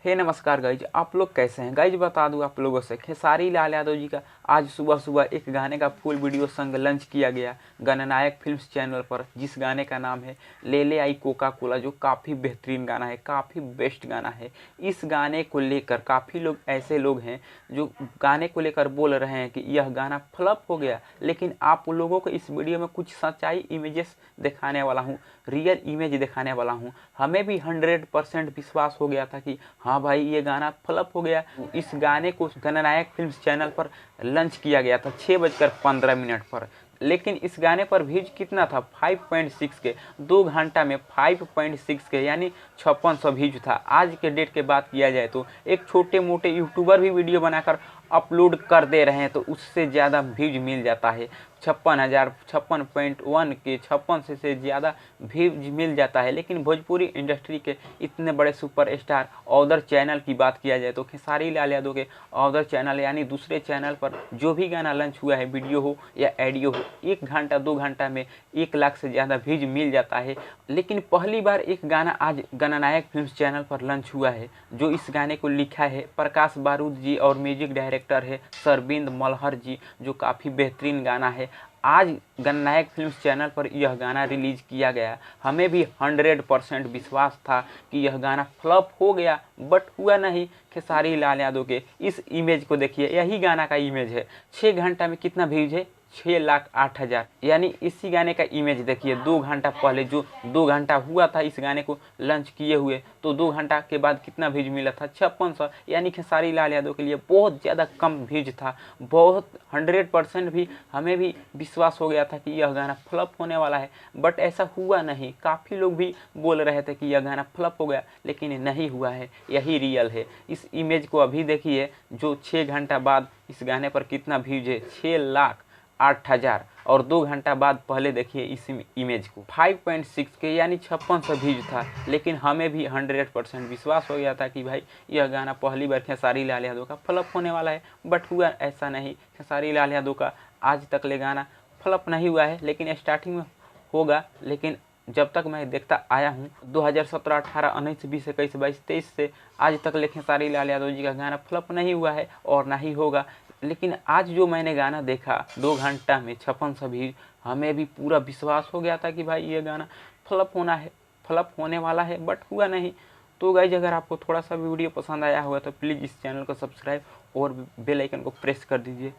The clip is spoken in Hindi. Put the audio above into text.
हे नमस्कार गाइज, आप लोग कैसे हैं गाइज। बता दूं आप लोगों से, खेसारी लाल यादव जी का आज सुबह सुबह एक गाने का फुल वीडियो संग लॉन्च किया गया गणनायक फिल्म्स चैनल पर, जिस गाने का नाम है ले ले आई कोका कोला, जो काफ़ी बेहतरीन गाना है, काफ़ी बेस्ट गाना है। इस गाने को लेकर काफ़ी लोग ऐसे लोग हैं जो गाने को लेकर बोल रहे हैं कि यह गाना फ्लॉप हो गया, लेकिन आप लोगों को इस वीडियो में कुछ सच्चाई इमेजेस दिखाने वाला हूँ, रियल इमेज दिखाने वाला हूँ। हमें भी 100% विश्वास हो गया था कि हाँ भाई ये गाना फ्लॉप हो गया। इस गाने को गणनायक फिल्म्स चैनल पर लॉन्च किया गया था 6:15 पर, लेकिन इस गाने पर व्यूज कितना था 5.6 के। 2 घंटा में 5.6 के यानी 5600 व्यूज था। आज के डेट के बात किया जाए तो एक छोटे मोटे यूट्यूबर भी वीडियो बनाकर अपलोड कर दे रहे हैं तो उससे ज़्यादा व्यूज मिल जाता है। 56,000 56.1 के 56 से ज़्यादा व्यूज मिल जाता है। लेकिन भोजपुरी इंडस्ट्री के इतने बड़े सुपरस्टार अदर चैनल की बात किया जाए तो खेसारी लाल यादव के अदर चैनल यानी दूसरे चैनल पर जो भी गाना लॉन्च हुआ है, वीडियो हो या ऑडियो हो, 1 घंटा 2 घंटा में 1 लाख से ज़्यादा व्यूज मिल जाता है। लेकिन पहली बार एक गाना आज गणनायक फिल्म्स चैनल पर लॉन्च हुआ है। जो इस गाने को लिखा है प्रकाश बारूद जी और म्यूजिक डायरेक्टर है सरबिंद मल्हर जी, जो काफ़ी बेहतरीन गाना है। आज गणनायक फिल्म्स चैनल पर यह गाना रिलीज किया गया। हमें भी 100% विश्वास था कि यह गाना फ्लॉप हो गया, बट हुआ नहीं। खेसारी लाल यादव के इस इमेज को देखिए, यही गाना का इमेज है। 6 घंटा में कितना व्यूज है 6,08,000, यानी इसी गाने का इमेज देखिए। 2 घंटा पहले जो 2 घंटा हुआ था इस गाने को लॉन्च किए हुए, तो 2 घंटा के बाद कितना व्यूज मिला था 5600, यानी खेसारी लाल यादव के लिए बहुत ज़्यादा कम व्यूज था। बहुत 100% भी हमें भी विश्वास हो गया था कि यह गाना फ्लॉप होने वाला है, बट ऐसा हुआ नहीं। काफ़ी लोग भी बोल रहे थे कि यह गाना फ्लॉप हो गया, लेकिन नहीं हुआ है, यही रियल है। इस इमेज को अभी देखिए, जो 6 घंटा बाद इस गाने पर कितना व्यूज है 6,08,000, और 2 घंटा बाद पहले देखिए इस इमेज को 5.6 के यानी 5600 व्यूज था। लेकिन हमें भी 100% विश्वास हो गया था कि भाई यह गाना पहली बार खेसारी लाल यादव का फ्लॉप होने वाला है, बट हुआ ऐसा नहीं। खेसारी लाल यादव का आज तक ले गाना फ्लॉप नहीं हुआ है, लेकिन स्टार्टिंग में होगा। लेकिन जब तक मैं देखता आया हूँ 2017, 18, 19, 20, 21, 22, 23 से आज तक ले खेसारी लाल यादव जी का गाना फ्लॉप नहीं हुआ है और ना ही होगा। लेकिन आज जो मैंने गाना देखा 2 घंटा में 5600 व्यूज, हमें भी पूरा विश्वास हो गया था कि भाई ये गाना फ्लॉप होने वाला है, बट हुआ नहीं। तो गाइज, अगर आपको थोड़ा सा भी वीडियो पसंद आया होगा तो प्लीज़ इस चैनल को सब्सक्राइब और बेल आइकन को प्रेस कर दीजिए।